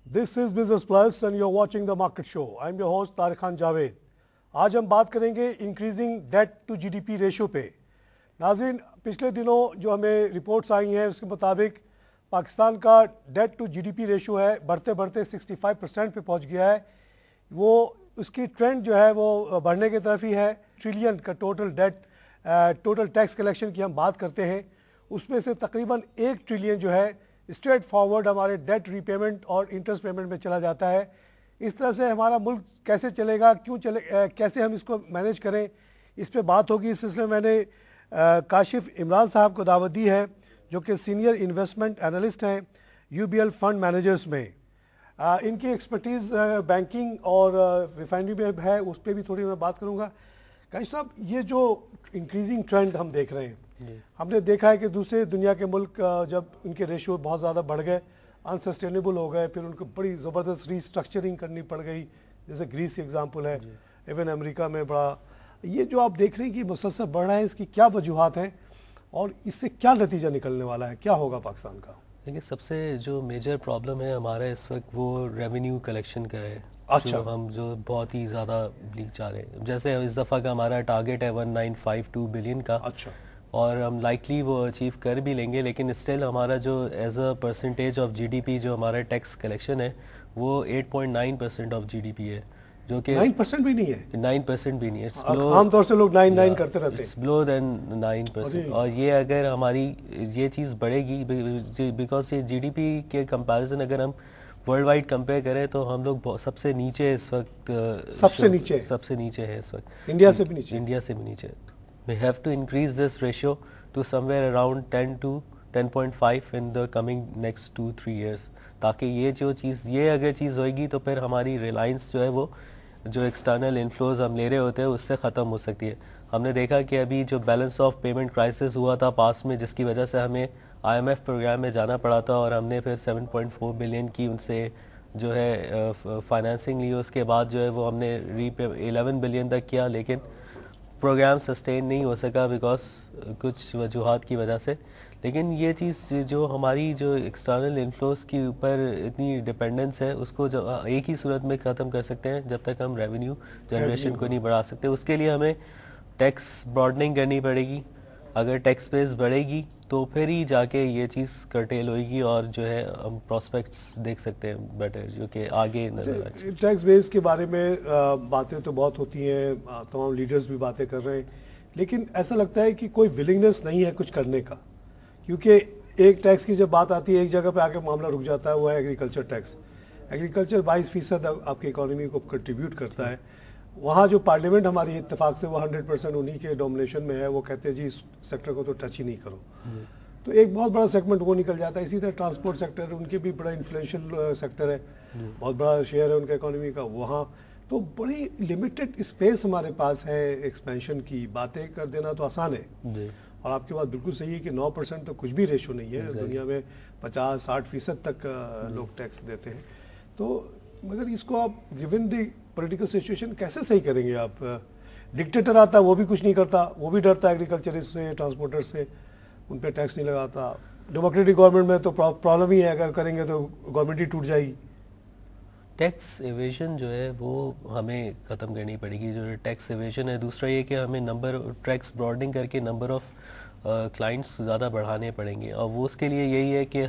This is Business Plus and you are watching the market show. I am your host Tariq Khan Javed. आज हम बात करेंगे increasing debt to GDP ratio पे। नाज़रीन, पिछले दिनों जो हमें रिपोर्ट्स आई हैं उसके मुताबिक पाकिस्तान का डेट टू जीडीपी रेशियो है बढ़ते बढ़ते 65% पे पहुंच गया है। वो उसकी ट्रेंड जो है वो बढ़ने की तरफ ही है। ट्रिलियन का total date, total tax collection की हम बात करते हैं, उसमें से तकरीबन 1 ट्रिलियन जो है स्ट्रेट फॉरवर्ड हमारे डेट रीपेमेंट और इंटरेस्ट पेमेंट में चला जाता है। इस तरह से हमारा मुल्क कैसे चलेगा, क्यों चले, कैसे हम इसको मैनेज करें, इस पे बात होगी। इस सिलसिले में मैंने काशिफ इमरान साहब को दावत दी है जो कि सीनियर इन्वेस्टमेंट एनालिस्ट हैं यूबीएल फंड मैनेजर्स में। इनकी एक्सपर्टीज़ बैंकिंग और रिफाइनरी में है, उस पर भी थोड़ी मैं बात करूँगा। काशिफ साहब, ये जो इंक्रीजिंग ट्रेंड हम देख रहे हैं, हमने देखा है कि दूसरे दुनिया के मुल्क जब उनके रेशियो बहुत ज़्यादा बढ़ गए, अनसस्टेनेबल हो गए, फिर उनको बड़ी ज़बरदस्त रीस्ट्रक्चरिंग करनी पड़ गई, जैसे ग्रीस एग्जांपल है, इवन अमेरिका में बड़ा। ये जो आप देख रहे हैं कि मुसलसल बढ़ रहा है, इसकी क्या वजूहत हैं और इससे क्या नतीजा निकलने वाला है, क्या होगा पाकिस्तान का? देखिए, सबसे जो मेजर प्रॉब्लम है हमारा इस वक्त वो रेवेन्यू कलेक्शन का है। अच्छा। जो बहुत ही ज़्यादा लीक जा रहे हैं। जैसे इस दफ़ा का हमारा टारगेट है 1952 बिलियन का। अच्छा। और हम लाइकली वो अचीव कर भी लेंगे, लेकिन स्टिल हमारा जो as a percentage of GDP जो हमारा टैक्स कलेक्शन है वो 8.9% ऑफ जीडीपी है, जो कि 9% भी नहीं है। 9% भी नहीं है। आमतौर से लोग 9 करते रहते हैं। It's below than 9%। और ये अगर हमारी ये चीज़ बढ़ेगी, बिकॉज ये जीडीपी के कंपैरिजन अगर हम वर्ल्ड वाइड कंपेयर करें तो हम लोग सबसे नीचे इस वक्त, सबसे नीचे है इस वक्त, इंडिया से भी नीचे। इंडिया से भी नीचे। We have to increase this ratio to somewhere around 10 to 10.5 in the coming next 2-3 years, ताकि ये अगर चीज़ होगी तो फिर हमारी रिलायंस जो है वो जो एक्सटर्नल इन्फ्लोज हम ले रहे होते हैं उससे ख़त्म हो सकती है। हमने देखा कि अभी जो बैलेंस ऑफ पेमेंट क्राइसिस हुआ था पास में, जिसकी वजह से हमें IMF प्रोग्राम में जाना पड़ा था और हमने फिर 7.4 बिलियन की उनसे जो है फाइनेंसिंग ली। उसके बाद जो है वो हमने 11 बिलियन तक किया, लेकिन प्रोग्राम सस्टेन नहीं हो सका बिकॉज कुछ वजूहात की वजह से। लेकिन ये चीज़ जो हमारी जो एक्सटर्नल इन्फ्लोस के ऊपर इतनी डिपेंडेंस है उसको जो एक ही सूरत में ख़त्म कर सकते हैं जब तक हम रेवेन्यू जनरेशन को नहीं बढ़ा सकते। उसके लिए हमें टैक्स ब्रॉडनिंग करनी पड़ेगी। अगर टैक्स बेस बढ़ेगी तो फिर ही जाके ये चीज़ कर्टेल होगी और जो है हम प्रॉस्पेक्ट्स देख सकते हैं बेटर, जो कि आगे नजर आए। टैक्स बेस के बारे में बातें तो बहुत होती हैं, तमाम लीडर्स भी बातें कर रहे हैं, लेकिन ऐसा लगता है कि कोई विलिंगनेस नहीं है कुछ करने का। क्योंकि एक टैक्स की जब बात आती है एक जगह पे आके मामला रुक जाता है, वो है एग्रीकल्चर टैक्स। एग्रीकल्चर 22% आपकी इकोनॉमी को कंट्रीब्यूट करता है। वहाँ जो पार्लियामेंट हमारी इत्तेफाक से वो 100% उन्हीं के डोमिनेशन में है, वो कहते हैं जी इस सेक्टर को तो टच ही नहीं करो। तो एक बहुत बड़ा सेगमेंट वो निकल जाता है। इसी तरह ट्रांसपोर्ट सेक्टर, उनके भी बड़ा इन्फ्लुएंशियल सेक्टर है, बहुत बड़ा शेयर है उनका इकोनॉमी का। वहाँ तो बड़ी लिमिटेड स्पेस हमारे पास है एक्सपेंशन की। बातें कर देना तो आसान है, और आपकी बात बिल्कुल सही है कि 9% तो कुछ भी रेशो नहीं है। दुनिया में 50-60% तक लोग टैक्स देते हैं। तो मगर इसको आप गिवन द पॉलिटिकल सिचुएशन कैसे सही करेंगे आप? डिक्टेटर आता है वो भी कुछ नहीं करता, वो भी डरता है एग्रीकल्चरिस्ट से, ट्रांसपोर्टर से, उन पर टैक्स नहीं लगाता। डेमोक्रेटिक गवर्नमेंट में तो प्रॉब्लम ही है, अगर करेंगे तो गवर्नमेंट ही टूट जाएगी। टैक्स एवेजन जो है वो हमें ख़त्म करनी पड़ेगी, जो टैक्स एवेजन है। दूसरा ये कि हमें नंबर टैक्स ब्रॉडनिंग करके नंबर ऑफ़ क्लाइंट्स ज़्यादा बढ़ाने पड़ेंगे, और वो उसके लिए यही है कि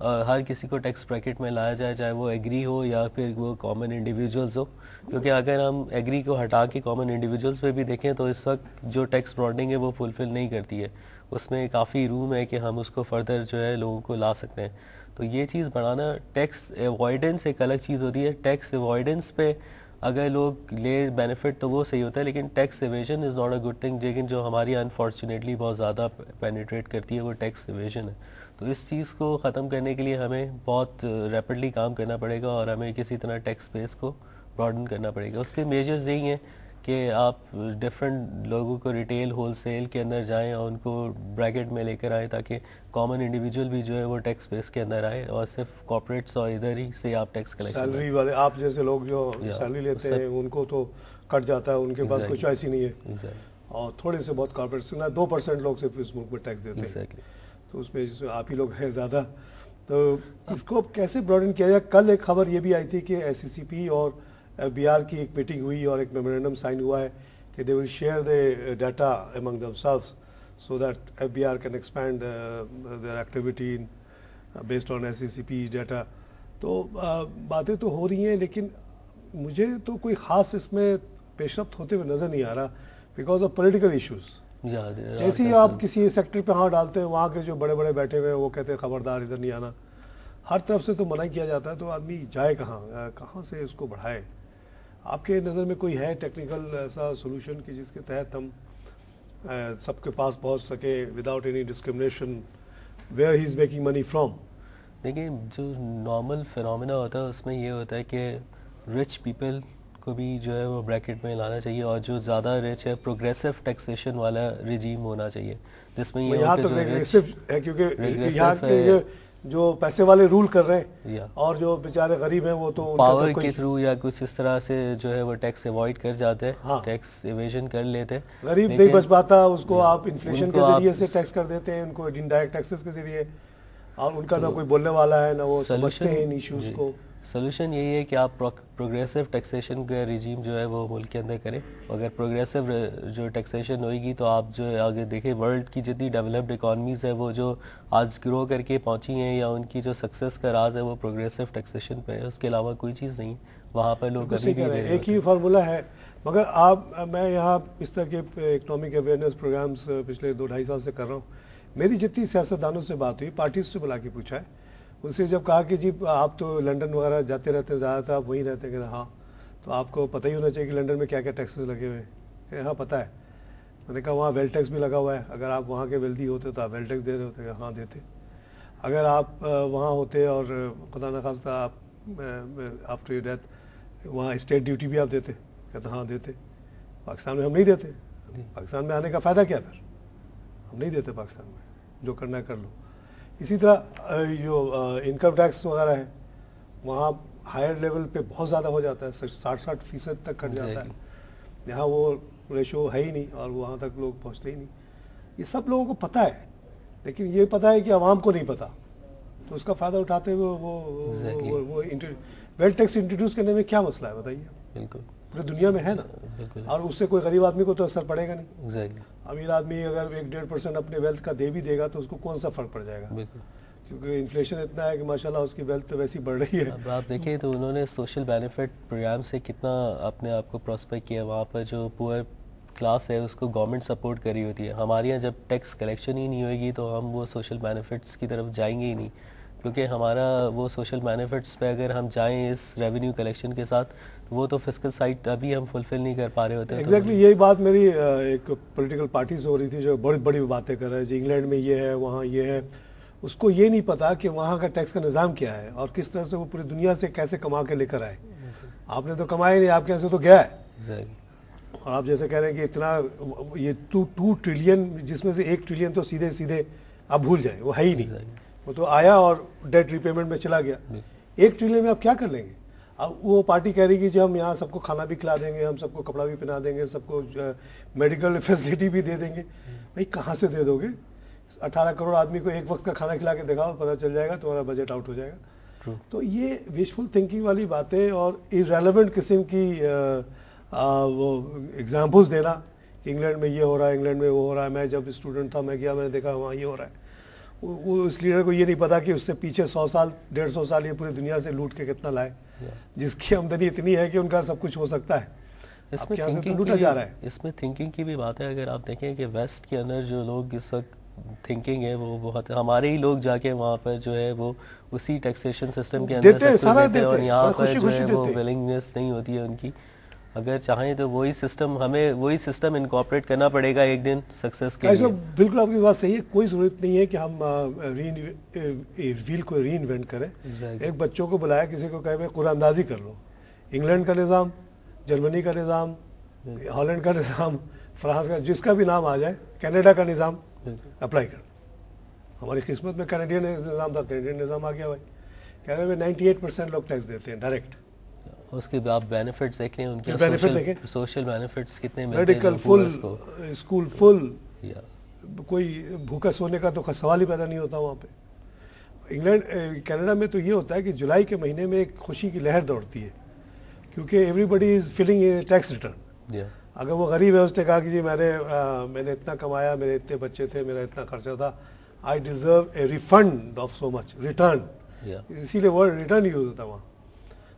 हर किसी को टैक्स ब्रैकेट में लाया जाए, चाहे वो एग्री हो या फिर वो कॉमन इंडिविजुअल्स हो। क्योंकि अगर हम एग्री को हटा के कॉमन इंडिविजुअल्स पे भी देखें तो इस वक्त जो टैक्स ब्रॉडनिंग है वो फुलफिल नहीं करती है। उसमें काफ़ी रूम है कि हम उसको फर्दर जो है लोगों को ला सकते हैं। तो ये चीज़ बढ़ाना, टैक्स एवॉइडेंस एक अलग चीज़ होती है। टैक्स एवॉइडेंस पे अगर लोग ले बेनिफिट तो वो सही होता है, लेकिन tax evasion is not a good thing. लेकिन जो हमारी अनफॉर्चुनेटली बहुत ज़्यादा पेनिट्रेट करती है वो टैक्स एवेजन है। तो इस चीज़ को ख़त्म करने के लिए हमें बहुत रैपिडली काम करना पड़ेगा और हमें किसी तरह टैक्स बेस को ब्रॉडन करना पड़ेगा। उसके मेजर्स यही हैं कि आप डिफरेंट लोगों को रिटेल होलसेल के अंदर जाएं और उनको ब्रैकेट में लेकर आएँ, ताकि कॉमन इंडिविजुअल भी जो है वो टैक्स बेस के अंदर आए, और सिर्फ कॉर्पोरेट्स और इधर ही से आप टैक्स कलेक्शन। सैलरी वाले आप जैसे लोग जो सैलरी लेते हैं उनको तो कट जाता है, उनके पास कोई चॉइस ही नहीं है। और थोड़े से बहुत कॉर्पोरेट्स 2% लोग सिर्फ इस मुल्क में टैक्स देते हैं, तो उसमें आप ही लोग हैं ज़्यादा। तो इसको अब कैसे ब्रॉडन किया जाए? कल एक खबर ये भी आई थी कि एससीसीपी और एफबीआर की एक मीटिंग हुई और एक मेमोरेंडम साइन हुआ है कि they will share the data among themselves so that FBR can expand their activity in, based on SCCP data. तो बातें तो हो रही हैं, लेकिन मुझे तो कोई ख़ास इसमें पेशरफ्त होते हुए नज़र नहीं आ रहा बिकॉज ऑफ पॉलिटिकल इश्यूज। जैसे ही आप किसी सेक्टर पे हाथ डालते हैं, वहाँ के जो बड़े बड़े बैठे हुए हैं वो कहते हैं खबरदार इधर नहीं आना। हर तरफ से तो मना किया जाता है, तो आदमी जाए कहाँ से उसको बढ़ाए? आपके नज़र में कोई है टेक्निकल ऐसा सोल्यूशन कि जिसके तहत हम सबके पास पहुंच सके without any discrimination where he is making money from? देखिए, जो नॉर्मल फिनोमेना होता है उसमें ये होता है कि रिच पीपल को भी जो है वो ब्रैकेट में लाना चाहिए, और जो ज़्यादा रिच है प्रोग्रेसिव टैक्सेशन वाला रिजीम होना चाहिए, जिसमें ये यहाँ तो प्रोग्रेसिव है क्योंकि यहाँ के जो पैसे वाले रूल कर रहे हैं और जो बेचारे गरीब हैं वो तो पावर के थ्रू या कुछ इस तरह से जो है वो टैक्स अवॉइड कर जाते हैं। हाँ। टैक्स एवेजन कर लेते हैं। गरीब नहीं बच पाता, उसको आप इन्फ्लेशन के जरिए से टैक्स कर देते हैं, उनको इनडायरेक्ट टैक्सेस के जरिए, और उनका ना कोई बोलने वाला है ना वो समझते हैं इन इश्यूज को। सोल्यूशन यही है कि आप प्रोग्रेसिव टैक्सेशन का रिजीम जो है वो मुल्क के अंदर करें। अगर प्रोग्रेसिव जो टैक्सेशन होगी तो आप जो आगे देखें वर्ल्ड की जितनी डेवलप्ड इकॉनमीज़ है वो जो आज ग्रो करके पहुंची हैं या उनकी जो सक्सेस का राज है वो प्रोग्रेसिव टैक्सेशन पे है, उसके अलावा कोई चीज़ नहीं। वहाँ पर लोग कभी भी एक ही फार्मूला है। मगर मैं यहाँ इस तरह के इकोनॉमिक अवेयरनेस प्रोग्राम्स पिछले 2-2.5 साल से कर रहा हूँ। मेरी जितनी सियासतदानों से बात हुई, पार्टीज से बुला के पूछा है, उनसे जब कहा कि जी आप तो लंदन वगैरह जाते रहते हैं, ज़्यादातर आप वहीं रहते हैं, हाँ तो आपको पता ही होना चाहिए कि लंदन में क्या क्या टैक्सेस लगे हुए हैं। हाँ पता है। मैंने कहा वहाँ वेल्थ टैक्स भी लगा हुआ है, अगर आप वहाँ के वेल्दी होते तो आप वेल्थ टैक्स दे रहे होते? हाँ देते। अगर आप वहाँ होते और खुदा न खास्ता आप आफ्टर योर डेथ वहाँ स्टेट ड्यूटी भी आप देते? कहते हाँ देते। पाकिस्तान में हम नहीं देते। पाकिस्तान में आने का फ़ायदा क्या? फिर हम नहीं देते पाकिस्तान में, जो करना है कर लो। इसी तरह जो इनकम टैक्स वगैरह है वहाँ हायर लेवल पे बहुत ज़्यादा हो जाता है, 60% तक कट जाता है। यहाँ वो रेशो है ही नहीं और वहाँ तक लोग पहुँचते ही नहीं। ये सब लोगों को पता है, लेकिन ये पता है कि आवाम को नहीं पता, तो उसका फ़ायदा उठाते हुए वो वेल्थ टैक्स इंट्रोड्यूस करने में क्या मसला है बताइए? बिल्कुल पूरी दुनिया में है ना, और उससे कोई गरीब आदमी को तो असर पड़ेगा नहीं। एग्जैक्टली। अमीर आदमी अगर 1-1.5% अपने वेल्थ का दे भी देगा तो उसको कौन सा फर्क पड़ जाएगा? क्योंकि इन्फ्लेशन इतना है कि माशाल्लाह उसकी वेल्थ तो वैसी बढ़ रही है। अब आप देखिए तो उन्होंने सोशल बेनिफिट प्रोग्राम से कितना अपने आप को प्रोस्पेक्ट किया। वहाँ पर जो पुअर क्लास है उसको गवर्नमेंट सपोर्ट करी होती है। हमारे यहाँ जब टैक्स कलेक्शन ही नहीं होगी तो हम वो सोशल बेनिफिट्स की तरफ जाएंगे ही नहीं, क्योंकि हमारा वो सोशल बेनिफिट्स पे अगर हम जाएं इस रेवेन्यू कलेक्शन के साथ तो वो तो फिस्कल साइड अभी हम फुलफिल नहीं कर पा रहे होते। एग्जैक्टली यही बात मेरी एक पॉलिटिकल पार्टी से हो रही थी जो बड़ी बड़ी बातें कर रहे हैं, इंग्लैंड में ये है वहाँ ये है। उसको ये नहीं पता कि वहाँ का टैक्स का निज़ाम क्या है और किस तरह से वो पूरी दुनिया से कैसे कमा के लेकर आए। आपने तो कमाया नहीं, आपके यहाँ से तो गया है। और आप जैसे कह रहे हैं कि इतना ये 2 ट्रिलियन जिसमें से 1 ट्रिलियन तो सीधे सीधे आप भूल जाए, वो है ही नहीं। वो तो आया और डेट रिपेमेंट में चला गया। 1 ट्रिलियन में आप क्या कर लेंगे? अब वो पार्टी कह रही कि जो हम यहाँ सबको खाना भी खिला देंगे, हम सबको कपड़ा भी पहना देंगे, सबको मेडिकल फैसिलिटी भी दे देंगे। भाई कहाँ से दे दोगे? 18 करोड़ आदमी को एक वक्त का खाना खिला के दिखाओ, पता चल जाएगा, तुम्हारा बजट आउट हो जाएगा। तो ये विशफुल थिंकिंग वाली बातें और इरेलेवेंट किस्म की वो एग्जाम्पल्स देना कि इंग्लैंड में ये हो रहा है, इंग्लैंड में वो हो रहा है। मैं जब स्टूडेंट था मैं गया, मैंने देखा वहाँ ये हो रहा है। वो उस लीडर को ये नहीं पता कि उससे पीछे 100 साल 150 साल ये पूरी दुनिया से लूट के कितना लाए, जिसकी आमदनी इतनी है कि उनका सब कुछ हो सकता है। इसमें थिंकिंग लूटा जा रहा है। इसमें थिंकिंग की भी बात है। अगर आप देखें कि वेस्ट के अंदर जो लोग इस वक्त थिंकिंग है वो बहुत, हमारे ही लोग जाके वहाँ पर जो है वो उसी टैक्सेशन सिस्टम के अंदर देते हैं और यहाँ पर जो है वो विलिंगनेस नहीं होती है उनकी। अगर चाहें तो वही सिस्टम इनकॉर्पोरेट करना पड़ेगा एक दिन सक्सेस के लिए। बिल्कुल आपकी बात सही है। कोई जरूरत नहीं है कि हम व्हील को रीइन्वेंट करें। एक बच्चों को बुलाया, किसी को कहे कुरानंदाजी कर लो। इंग्लैंड का निज़ाम, जर्मनी का निज़ाम, हॉलैंड का निज़ाम, फ्रांस का, जिसका भी नाम आ जाए, कनाडा का निज़ाम अप्लाई कर दो। हमारी किस्मत में कैनेडियन निज़ाम था, कैनेडियन निज़ाम आ गया भाई। कनाडा में 98% लोग टैक्स देते हैं डायरेक्ट। उसके आप बेनिफिट्स देख लें उनके, सोशल बेनिफिट्स कितने मिलते हैं। मेडिकल फुल, स्कूल फुल, कोई भूखा सोने का तो सवाल ही पैदा नहीं होता वहाँ पे। इंग्लैंड कनाडा में तो ये होता है कि जुलाई के महीने में एक खुशी की लहर दौड़ती है, क्योंकि everybody is feeling A tax return. अगर वो गरीब है, उसने कहा कि जी मैंने इतना कमाया, मेरे इतने बच्चे थे, मेरा इतना खर्चा था, I deserve A refund of so much, return, इसीलिए वर्ड रिटर्न यूज होता है वहाँ।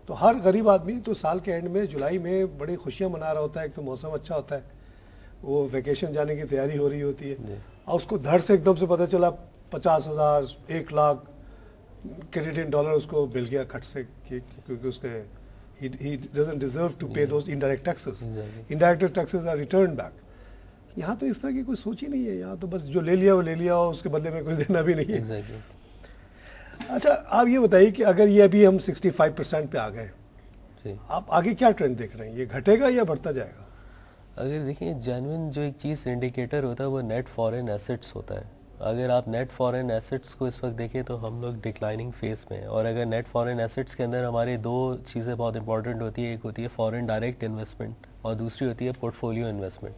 तो हर गरीब आदमी तो साल के एंड में जुलाई में बड़ी खुशियाँ मना रहा होता है। एक तो मौसम अच्छा होता है, वो वेकेशन जाने की तैयारी हो रही होती है, और उसको धड़ से एकदम से पता चला 50,000 1 लाख कैनेडियन डॉलर उसको मिल गया खट से, क्योंकि उसके he doesn't deserve to pay those indirect taxes. Indirect taxes are returned back. यहाँ तो इस तरह की कोई सोच ही नहीं है। यहाँ तो बस जो ले लिया वो ले लिया, और उसके बदले में कुछ देना भी नहीं है। अच्छा, आप ये बताइए कि अगर ये अभी हम 65% पे आ गए, आप आगे क्या ट्रेंड देख रहे हैं? ये घटेगा या बढ़ता जाएगा? अगर देखिए, जेन्युइन जो एक चीज़ इंडिकेटर होता है वो नेट फॉरेन एसेट्स होता है। अगर आप नेट फॉरेन एसेट्स को इस वक्त देखें तो हम लोग डिक्लाइनिंग फेज में हैं, और अगर नेट फॉरेन एसेट्स के अंदर हमारे दो चीज़ें बहुत इंपॉर्टेंट होती है, एक होती है फॉरेन डायरेक्ट इन्वेस्टमेंट और दूसरी होती है पोर्टफोलियो इन्वेस्टमेंट।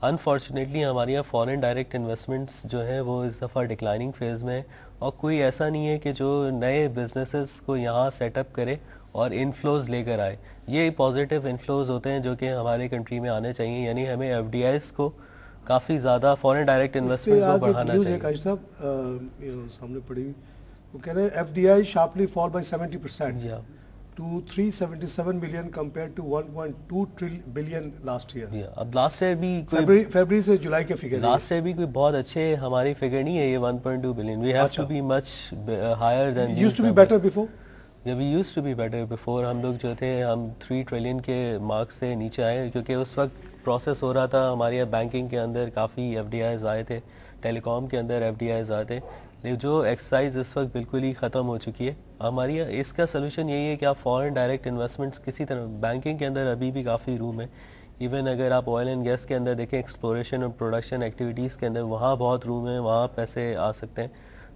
अनफॉर्चुनेटली हमारे यहाँ फॉरेन डायरेक्ट इन्वेस्टमेंट्स जो हैं वो इस दफ़ा डिक्लाइनिंग फेज़ में है, और कोई ऐसा नहीं है कि जो नए बिजनेसेस को यहाँ सेटअप करे और इनफ्लोज लेकर आए। ये पॉजिटिव इनफ्लोज होते हैं जो कि हमारे कंट्री में आने चाहिए, यानी हमें एफडीआईज़ को काफ़ी ज़्यादा फॉरेन डायरेक्ट इन्वेस्टमेंट को बढ़ाना चाहिए। काशी साहब सामने पड़ी हुई, वो कह रहे हैं FDI sharply fall bye 70% to 377 billion compared to 1.2 billion last year. अब लास्ट ईयर भी फरवरी से जुलाई के फिगर, लास्ट ईयर भी कोई बहुत अच्छे हमारी फिगर नहीं है ये 1.2 billion. We have to be much higher than used to be better before. We used to be better before. हम लोग जो थे, हम 3 ट्रिलियन के मार्क्स से नीचे आए, क्योंकि उस वक्त प्रोसेस हो रहा था हमारे यहाँ बैंकिंग के अंदर काफ़ी एफडीआईज आए थे, टेलीकॉम के अंदर एफडीआईज आए थे, लेकिन जो एक्सरसाइज इस वक्त बिल्कुल ही ख़त्म हो चुकी है हमारी। इसका सोल्यूशन यही है कि आप फॉरेन डायरेक्ट इन्वेस्टमेंट्स किसी तरह, बैंकिंग के अंदर अभी भी काफ़ी रूम है। इवन अगर आप ऑयल एंड गैस के अंदर देखें, एक्सप्लोरेशन और प्रोडक्शन एक्टिविटीज़ के अंदर वहाँ बहुत रूम है, वहाँ पैसे आ सकते हैं।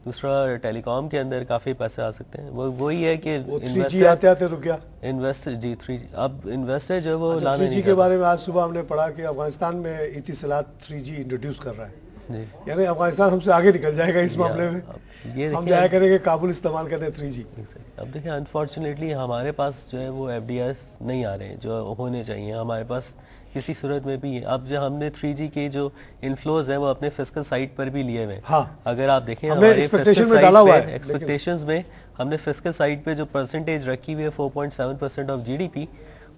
दूसरा, टेलीकॉम के अंदर काफ़ी पैसे आ सकते हैं। वही है कि इन्वेस्टर आते रुक गया, इन्वेस्टर जी 3G, अब इन्वेस्टर जो वो लाना नहीं। 3G के बारे में आज सुबह हमने पढ़ा कि अफगानिस्तान में इतिसलात 3G इंट्रोड्यूस कर रहा है, यानी अफगानिस्तान हमसे आगे निकल जाएगा इस मामले में। ये हम जाया करेंगे काबुल इस्तेमाल करने 3G। अब देखिए, अनफॉर्चुनेटली हमारे पास जो है वो एफडीआईज नहीं आ रहे हैं जो होने चाहिए हमारे पास किसी सूरत में भी। अब जो हमने 3G के जो इन्फ्लोज हैं वो अपने फिस्कल साइड पर भी लिए हुए। हाँ, अगर आप देखें हमारे एक्सपेक्टेशंस में हमने फिस्कल साइड पे जो परसेंटेज रखी हुई है 4.7% ऑफ जीडीपी,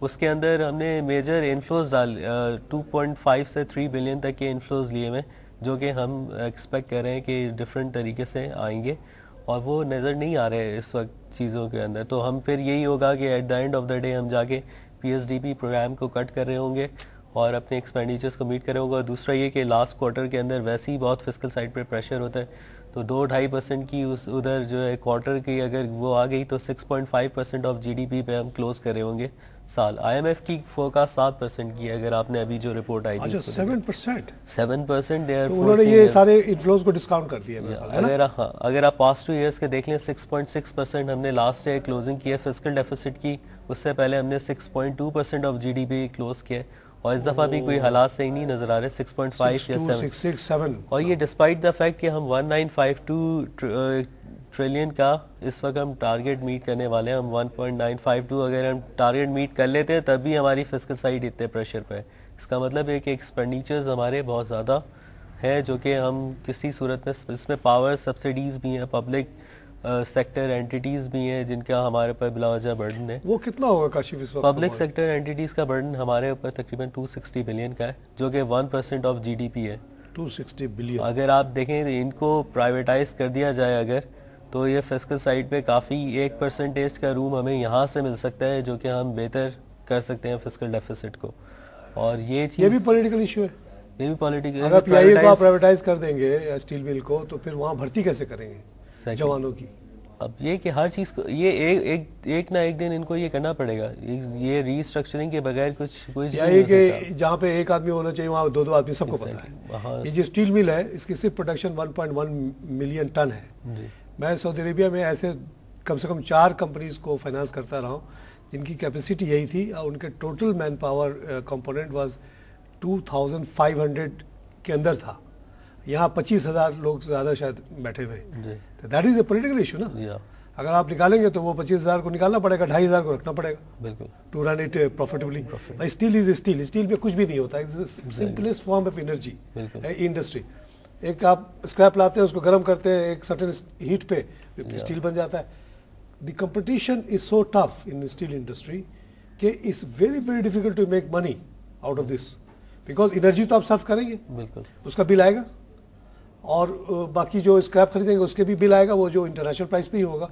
उसके अंदर हमने मेजर इन्फ्लोज डाल 2.5 से 3 बिलियन तक के इन्फ्लोज लिए हुए, जो कि हम एक्सपेक्ट कर रहे हैं कि डिफरेंट तरीके से आएंगे, और वो नज़र नहीं आ रहे इस वक्त चीज़ों के अंदर। तो हम फिर यही होगा कि at the end of the day हम जाके पीएसडीपी प्रोग्राम को कट कर रहे होंगे और अपने एक्सपेंडिचर्स को मीट कर रहे होंगे। और दूसरा ये कि लास्ट क्वार्टर के अंदर वैसे ही बहुत फिस्कल साइड पे प्रेशर होता है, तो 2-2.5% की उस उधर जो है क्वार्टर की अगर वो आ गई तो 6.5% ऑफ जीडीपी पे हम क्लोज कर रहे होंगे साल। आईएमएफ की फोरकास्ट 7% की है, अगर आपने अभी जो रिपोर्ट आई थी 7% दे आर, उन्होंने ये सारे इन्फ्लोज को डिस्काउंट कर दिया। अगर आप पास्ट 2 ईयर्स के देख लें, 6.6% हमने लास्ट ईयर क्लोजिंग की है फिस्कल डेफिसिट की, उससे पहले हमने 6.2% ऑफ जीडीपी क्लोज किया है, और इस दफा भी कोई हालात सही नहीं नजर आ रहे, 6.5 या 7। और ये डिस्पाइट द फैक्ट कि हम 1952 ट्रिलियन का इस वक्त हम टारगेट मीट करने वाले हैं। हम 1.952 अगर हम टारगेट मीट कर लेते हैं तब भी हमारी फिस्कल साइड इतने प्रेशर पे है। इसका मतलब है कि एक्सपेंडिचर्स हमारे बहुत ज़्यादा है, जो कि हम किसी सूरत में, इसमें पावर सब्सिडीज़ भी हैं, पब्लिक सेक्टर एंटिटीज़ भी हैं जिनका हमारे ऊपर बिलावजह बर्डन है। वो कितना होगा काशिफ इस वक्त? पब्लिक सेक्टर एंटिटीज़ का बर्डन हमारे ऊपर तकरीबन 260 बिलियन का है, जो कि 1% ऑफ जीडीपी है। 260 बिलियन। अगर आप देखें इनको प्राइवेटाइज कर दिया जाए अगर, तो ये फिस्कल साइड पे काफ़ी 1% का रूम हमें यहाँ से मिल सकता है, जो कि हम बेहतर कर सकते हैं फिस्कल डेफिसिट को। और ये चीज़, ये भी पॉलिटिकल इशू है। ये भी पॉलिटिकल, अगर पीआईए को प्राइवेटाइज कर देंगे स्टील मिल को, तो फिर वहाँ भर्ती कैसे करेंगे जवानों की? अब ये कि हर चीज़ को ये एक ना एक दिन इनको ये करना पड़ेगा, ये रीस्ट्रक्चरिंग के बगैर कुछ ये कि जहाँ पे एक आदमी होना चाहिए वहाँ 2-2 आदमी, सबको पता है। ये जो स्टील मिल है इसकी सिर्फ प्रोडक्शन 1.1 मिलियन टन है। मैं सऊदी अरेबिया में ऐसे कम से कम 4 कंपनीज को फाइनेंस करता रहा हूँ जिनकी कैपेसिटी यही थी, और उनके total man power component was 2500 के अंदर था। यहाँ 25,000 लोग ज़्यादा शायद बैठे हुए हैं। जी तो that is a political issue ना। या अगर आप निकालेंगे तो वो 25,000 को निकालना पड़ेगा, 2,500 को रखना पड़ेगा बिल्कुल to run it profitably. Steel is steel, steel में कुछ भी नहीं होता, simplest form of energy industry. एक आप स्क्रैप लाते हैं, उसको गर्म करते हैं एक सर्टेन हीट पे, स्टील बन जाता है। The competition is so tough in steel industry कि it's very very difficult to make money out of this, because energy तो आप सर्व करेंगे, बिल्कुल उसका बिल आएगा, और बाकी जो स्क्रैप खरीदेंगे उसके भी बिल आएगा, वो जो इंटरनेशनल प्राइस पे ही होगा।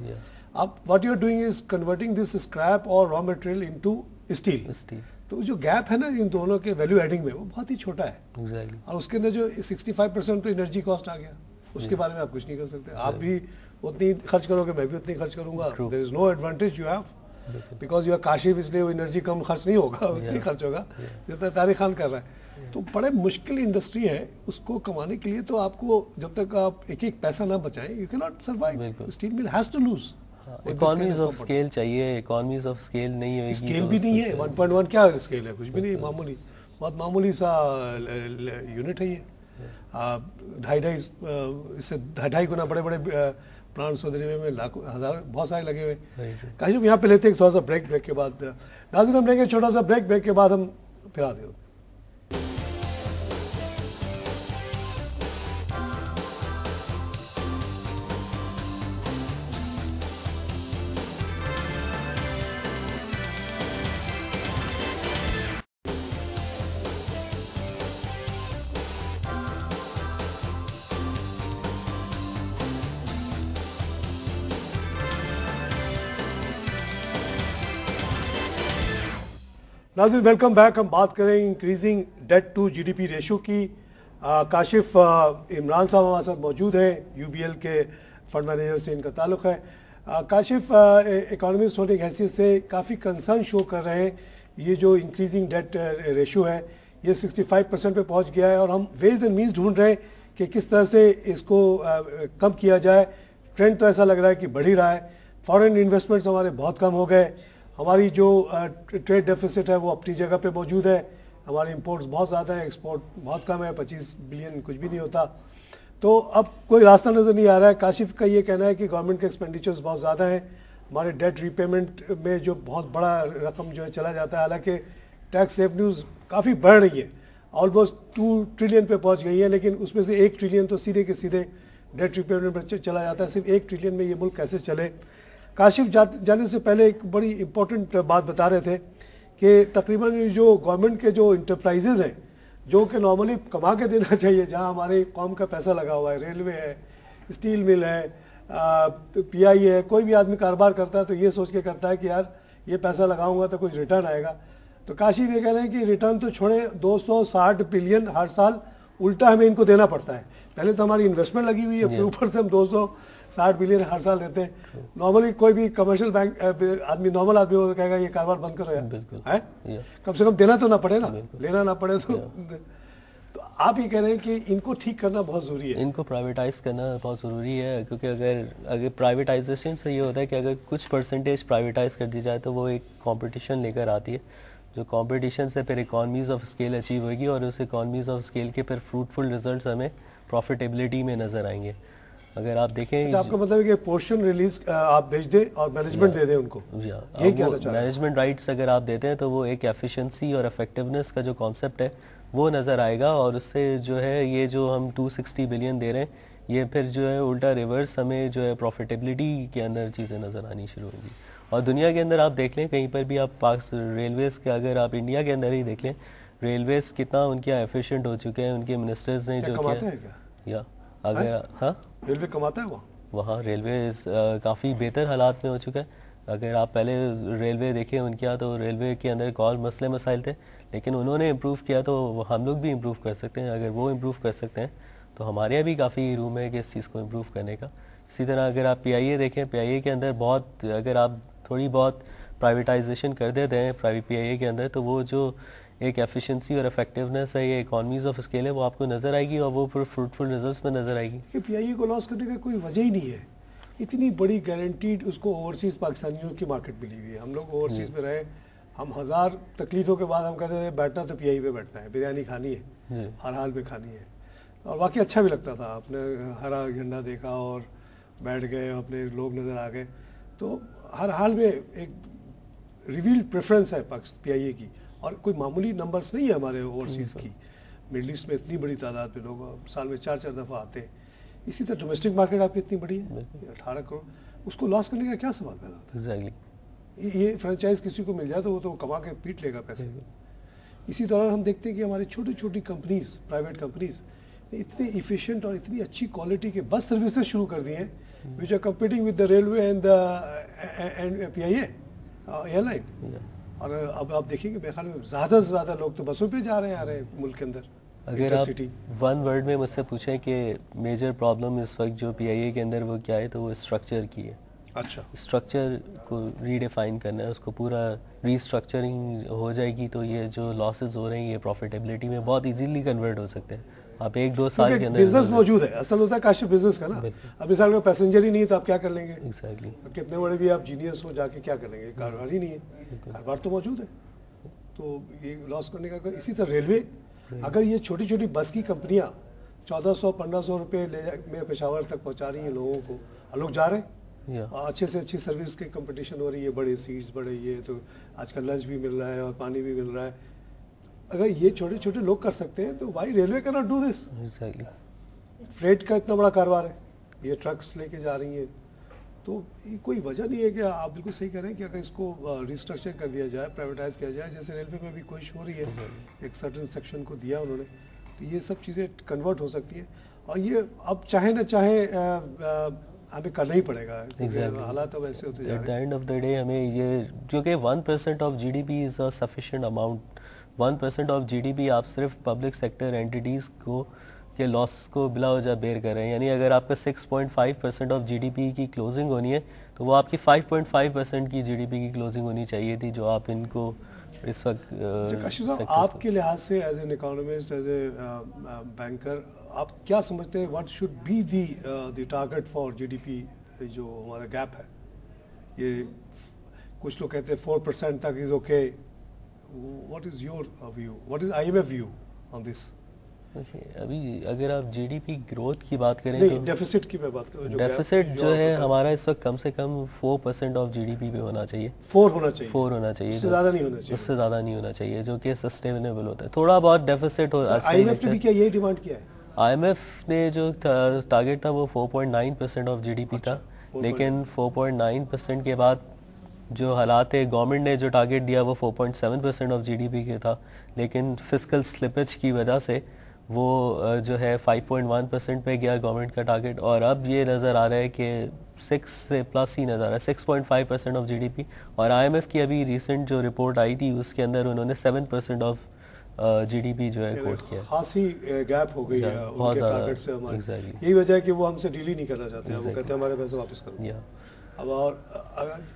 अब what you are doing is converting this scrap और रॉ मटेरियल इनटू स्टील। तो जो गैप है ना इन दोनों के वैल्यू एडिंग में, वो बहुत ही छोटा है। एग्जैक्टली और उसके अंदर जो 65% तो एनर्जी कॉस्ट आ गया, उसके बारे में आप कुछ नहीं कर सकते। आप भी उतनी खर्च करोगे, मैं भी उतनी खर्च करूंगा, there is no advantage you have because you are Kashif, इसलिए वो एनर्जी कम खर्च नहीं होगा, उतनी खर्च होगा जितना तारिक खान कर रहा है। तो बड़े मुश्किल इंडस्ट्री है, उसको कमाने के लिए तो आपको जब तक आप एक एक पैसा ना बचाएं, you can not survive. Steel mill has to lose. Economies of scale चाहिए, इकोनॉमीज ऑफ स्केल नहीं होगी, स्केल भी नहीं है। 1.1 क्या स्केल है, कुछ भी नहीं, मामूली, बहुत मामूली सा यूनिट है ये। 2.5 इससे 2.5 गुना बड़े बड़े प्लांट सऊदी में लाखों हजार बहुत सारे लगे हुए। काशिफ यहाँ पे लेते हैं थोड़ा सा ब्रेक, ब्रेक के बाद नाज़रीन हम लेंगे छोटा सा ब्रेक, ब्रेक के बाद हम फिर आते हैं। नाज़रीन वेलकम बैक। हम बात करें increasing debt to GDP ratio की। काशिफ इमरान साहब हमारे साथ मौजूद हैं, यूबीएल के फंड मैनेजर से इनका ताल्लुक़ है। काशिफ इकोनॉमिस्ट होने की हैसियत से काफ़ी कंसर्न शो कर रहे हैं, ये जो इंक्रीजिंग डेट रेशो है ये 65% पे पहुंच गया है, और हम वेज एंड मीन्स ढूंढ रहे हैं कि किस तरह से इसको कम किया जाए। ट्रेंड तो ऐसा लग रहा है कि बढ़ ही रहा है। फॉरेन इन्वेस्टमेंट्स हमारे बहुत कम हो गए, हमारी जो ट्रेड डेफिसिट है वो अपनी जगह पे मौजूद है, हमारे इंपोर्ट्स बहुत ज़्यादा है, एक्सपोर्ट बहुत कम है, 25 बिलियन कुछ भी नहीं होता। तो अब कोई रास्ता नज़र नहीं आ रहा है। काशिफ का ये कहना है कि गवर्नमेंट के एक्सपेंडिचर्स बहुत ज़्यादा हैं, हमारे डेट रीपेमेंट में जो बहुत बड़ा रकम जो है चला जाता है, हालांकि टैक्स रेवन्यूज़ काफ़ी बढ़ रही है, ऑलमोस्ट 2 ट्रिलियन पे पहुँच गई है, लेकिन उसमें से 1 ट्रिलियन तो सीधे के सीधे डेट रीपेमेंट पर चला जाता है। सिर्फ 1 ट्रिलियन में ये मुल्क कैसे चले। काशिफ जाने से पहले एक बड़ी इंपॉर्टेंट बात बता रहे थे कि तकरीबन जो गवर्नमेंट के जो इंटरप्राइजेज हैं जो कि नॉर्मली कमा के देना चाहिए, जहां हमारे कौम का पैसा लगा हुआ है, रेलवे है, स्टील मिल है, पीआई है, कोई भी आदमी कारोबार करता है तो ये सोच के करता है कि यार ये पैसा लगाऊंगा तो कुछ रिटर्न आएगा। तो काशिफ ये कह रहे हैं कि रिटर्न तो छोड़े, 260 बिलियन हर साल उल्टा हमें इनको देना पड़ता है। पहले तो हमारी इन्वेस्टमेंट लगी हुई है, फिर ऊपर से हम 260 बिलियन हर साल देते हैं। नॉर्मली कोई भी कमर्शियल बैंक आदमी, नॉर्मल आदमी वो कहेगा ये कारोबार बंद करो यार, है कम से कम देना तो ना पड़े ना, लेना ना पड़े तो आप ये कह रहे हैं कि इनको ठीक करना बहुत ज़रूरी है, इनको प्राइवेटाइज करना बहुत ज़रूरी है, क्योंकि अगर प्राइवेटाइजेशन से ये होता है कि अगर कुछ परसेंटेज प्राइवेटाइज कर दी जाए तो वो एक कंपटीशन लेकर आती है, जो कंपटीशन से फिर इकॉनमीज़ ऑफ स्केल अचीव होगी, और उस इकॉनमीज़ ऑफ स्केल के फिर फ्रूटफुल रिजल्ट्स हमें प्रॉफिटेबिलिटी में नज़र आएंगे। अगर आप देखें, आपका मतलब है कि पोर्शन रिलीज आप भेज दें और मैनेजमेंट दे दें उनको, ये मैनेजमेंट राइट्स अगर आप देते हैं तो वो एक एफिशिएंसी और इफेक्टिवनेस का जो कॉन्सेप्ट है वो नज़र आएगा, और उससे जो है ये जो हम 260 बिलियन दे रहे हैं ये फिर जो है उल्टा रिवर्स हमें जो है प्रॉफिटेबिलिटी के अंदर चीज़ें नज़र आनी शुरू होंगी। और दुनिया के अंदर आप देख लें, कहीं पर भी आप पास रेलवेज़ के, अगर आप इंडिया के अंदर ही देख लें, रेलवेज़ कितना उनके एफिशिएंट हो चुके हैं, उनके मिनिस्टर्स ने जो किया, या अगर हाँ रेलवे कमाता है वहाँ रेलवे काफ़ी बेहतर हालात में हो चुका है। अगर आप पहले रेलवे देखें उनके यहाँ, तो रेलवे के अंदर कौन मसले मसाइल थे, लेकिन उन्होंने इम्प्रूव किया तो हम लोग भी इम्प्रूव कर सकते हैं। अगर वो इम्प्रूव कर सकते हैं तो हमारे यहाँ भी काफ़ी रूम है कि इस चीज़ को इम्प्रूव करने का। इसी तरह अगर आप पीआईए देखें, पीआईए के अंदर बहुत, अगर आप थोड़ी बहुत प्राइवेटाइजेशन कर देते हैं प्राइवेट पीआईए के अंदर, तो वो जो एक एफिशिएंसी और इफेक्टिवनेस है, ये इकॉनमीज ऑफ स्केल है, वो आपको नज़र आएगी और वो फिर फ्रूटफुल रिजल्ट्स में नज़र आएगी। पीआईए को लॉस करने का कोई वजह ही नहीं है, इतनी बड़ी गारंटीड उसको ओवरसीज़ पाकिस्तानियों की मार्केट मिली हुई है। हम लोग ओवरसीज़ में रहे, हम 1000 तकलीफ़ों के बाद हम कहते थे बैठना तो पीआईए पे बैठना है, बिरयानी खानी है, हर हाल में खानी है। और वाकई अच्छा भी लगता था, आपने हरा झंडा देखा और बैठ गए, अपने लोग नज़र आ गए। तो हर हाल में एक रिवील्ड प्रेफरेंस है पक्ष पीआईए की, और कोई मामूली नंबर्स नहीं है हमारे ओवरसीज़ की। मिडल ईस्ट में इतनी बड़ी तादाद में लोग साल में 4-4 दफ़ा आते हैं। इसी तरह डोमेस्टिक मार्केट आपकी इतनी बड़ी है 18 करोड़, उसको लॉस करने का क्या सवाल पैदा होता है? एग्जैक्टली। ये फ्रेंचाइज किसी को मिल जाए तो वो तो कमा के पीट लेगा पैसे। इसी दौरान हम देखते हैं कि हमारी छोटी छोटी कंपनीज, प्राइवेट कंपनीज इतने इफिशिएंट और इतनी अच्छी क्वालिटी के बस सर्विसेज शुरू कर दिए हैं which are competing with the railway and PIA airline. और अब आप देखिए मेरे ख्याल में ज़्यादा से ज़्यादा लोग तो बसों पे जा रहे हैं, आ रहे हैं मुल्क के अंदर। अगर आप वन वर्ड में मुझसे पूछें कि मेजर प्रॉब्लम इस वक्त जो पीआईए के अंदर वो क्या है, तो वो स्ट्रक्चर की है। अच्छा, स्ट्रक्चर को रीडिफाइन करना है, उसको पूरा रीस्ट्रक्चरिंग हो जाएगी तो ये जो लॉसेस हो रहे हैं ये प्रॉफिटेबिलिटी में बहुत इजीली कन्वर्ट हो सकते हैं। आप 1-2 साल के अंदर बिजनेस मौजूद है। असल होता है काशिफ बिजनेस का ना। अब मिसाल में पैसेंजर ही नहीं है तो आप क्या कर लेंगे? एग्जैक्टली। कितने बड़े भी आप जीनियस हो जाके क्या कर लेंगे? कारोबार ही नहीं है, कारोबार तो मौजूद है, तो ये लॉस करने का। इसी तरह रेलवे, अगर ये छोटी छोटी बस की कंपनियां 1400-1500 रुपये में पेशावर तक पहुंचा रही हैं लोगों को, और लोग जा रहे हैं, अच्छे से अच्छी सर्विस की कंपटीशन हो रही है, बड़े सीट्स, बड़े ये, तो आजकल लंच भी मिल रहा है और पानी भी मिल रहा है। अगर ये छोटे छोटे लोग कर सकते हैं तो भाई railway can not do this. Exactly. Freight का इतना बड़ा कारोबार है, ये ट्रक्स लेके जा रही हैं, तो ये कोई वजह नहीं है कि आप बिल्कुल सही कह रहे हैं कि अगर इसको रिस्ट्रक्चर कर दिया जाए, प्राइवेटाइज किया जाए, जैसे रेलवे में भी कोशिश हो रही है, एक सर्टेन सेक्शन को दिया उन्होंने, तो ये सब चीज़ें कन्वर्ट हो सकती हैं। और ये अब चाहे ना चाहे हमें करना ही पड़ेगा। हालात अब ऐसे होते जा रहे हैं। At the end of the day हमें ये, जो कि 1% of GDP is a sufficient amount. 1% of GDP आप सिर्फ पब्लिक सेक्टर एंटिटीज़ को के लॉस को बिला वजह बेयर कर रहे हैं। यानी अगर आपका 6.5% ऑफ जीडीपी की क्लोजिंग होनी है तो वो आपकी 5.5% की जीडीपी की क्लोजिंग होनी चाहिए थी, जो आप इनको इस वक्त। आपके लिहाज से as an economist, as a banker, आप क्या समझते हैं what should be the target for GDP? जो हमारा गैप है, ये कुछ लोग कहते हैं 4% तक is okay. What is your view, what is IMF view on this? अभी अगर आप जीडीपी ग्रोथ की बात करें नहीं, तो डेफिसिट की मैं बात कर रहा हूं। डेफिसिट जो है हमारा इस वक्त कम से कम 4% ऑफ जीडीपी पे होना चाहिए। 4 होना चाहिए, 4 होना चाहिए, उससे ज़्यादा नहीं होना चाहिए। उससे ज़्यादा नहीं होना चाहिए, जो कि सस्टेनेबल होता है। थोड़ा बहुत डेफिसिट हो। आईएमएफ ने भी क्या यही डिमांड किया है? आईएमएफ ने जो टारगेट था वो 4.9% ऑफ जीडीपी था, लेकिन 4.9% के बाद जो हालात है, गवर्नमेंट ने जो टारगेट दिया वो 4.7% ऑफ जीडीपी के था, लेकिन फिस्कल स्लिपेज की वजह से वो जो है 5.1% पे गया गवर्नमेंट का टारगेट। और अब ये नज़र आ रहा है कि 6 से प्लस ही नज़र आ रहा है, 6.5% ऑफ जीडीपी। और आईएमएफ की अभी रिसेंट जो रिपोर्ट आई थी उसके अंदर उन्होंने 7% ऑफ जीडीपी जो है कोट किया। खासी गैप हो गई है उनके टारगेट से हमारे। exactly. यही वजह है कि वो हमसे डील ही नहीं करना चाहते हैं। वो कहते हैं हमारे पैसे वापस करो। अब और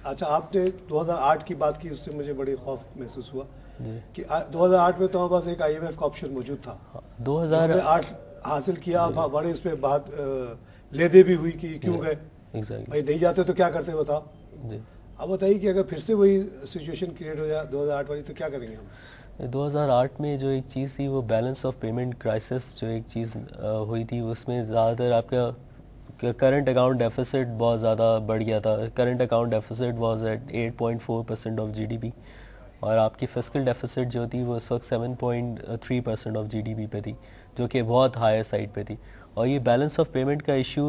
अच्छा, आपने 2008 की बात की, उससे मुझे बड़ी खौफ महसूस हुआ कि 2008 में तो हमारे पास एक आईएमएफ का ऑप्शन मौजूद था। 2008 हासिल किया, बड़े इस पे बात ले दे भी हुई कि क्यों गए, भाई नहीं जाते तो क्या करते बताओ। अब बताइए कि अगर फिर से वही सिचुएशन क्रिएट हो जाए 2008 वाली, तो क्या करेंगे हम? 2008 में जो एक चीज़ थी वो बैलेंस ऑफ पेमेंट क्राइसिस जो एक चीज़ हुई थी, उसमें ज़्यादातर आपका करंट अकाउंट डेफिसिट बहुत ज़्यादा बढ़ गया था। Current account deficit was at 8.4% of GDP, और आपकी फिस्कल डेफिसिट जो थी वो इस वक्त 7.3% ऑफ जीडीपी पे थी, जो कि बहुत हायर साइड पे थी। और ये बैलेंस ऑफ पेमेंट का इशू